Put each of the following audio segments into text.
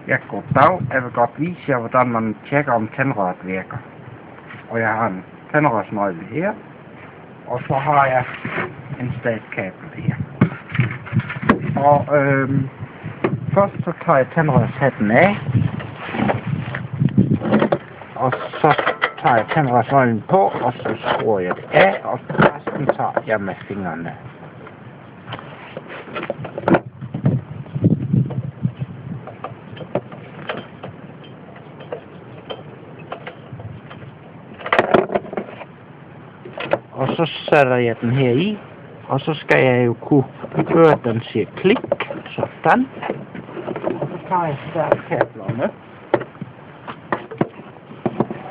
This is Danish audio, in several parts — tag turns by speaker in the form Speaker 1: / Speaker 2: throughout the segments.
Speaker 1: Ja, goddag. Jeg vil godt vise jer, hvordan man tjekker, om tandrøret virker. Og jeg har en tandrørsnøgle her. Og så har jeg en statskabel her. Og først så tager jeg tandrørshatten af. Og så tager jeg tandrørsnøglen på, og så skruer jeg det af, og resten tager jeg med fingrene. Og så sætter jeg den her i, og så skal jeg jo kunne høre, at den siger klik, sådan. Og så tager jeg stærkablerne.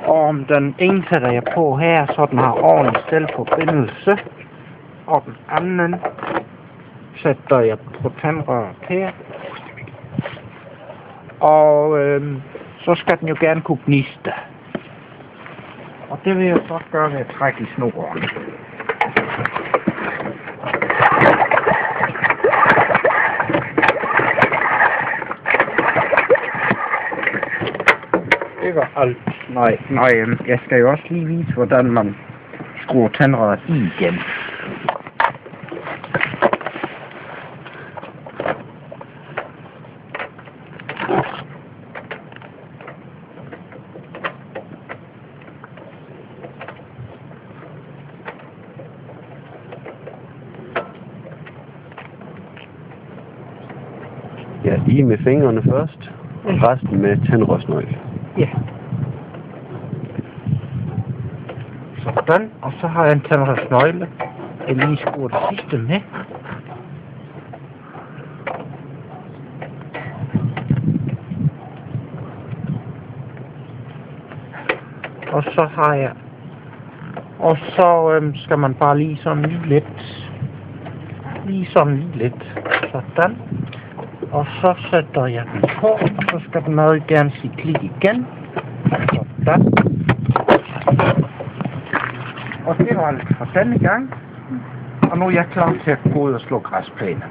Speaker 1: Og den ene sætter jeg på her, så den har ordentlig selvforbindelse. Og den anden sætter jeg på tandrøret her. Og så skal den jo gerne kunne gniste. Og det vil jeg så gøre ved at trække i snoren. Det var alt. Nej, jeg skal jo også lige vise, hvordan man skruer tandrøret i igen.
Speaker 2: Ja, i med fingrene først, og resten med tandrørsnøgle.
Speaker 1: Ja. Sådan, og så har jeg en tandrørsnøgle. Jeg lige skruer det sidste med. Og så har jeg... Og så skal man bare lige sådan lidt... Sådan. Og så sætter jeg den på, og så skal den meget gerne sige klik igen. Sådan. Og det var alt for denne gang. Og nu er jeg klar til at gå ud og slå græsplænen.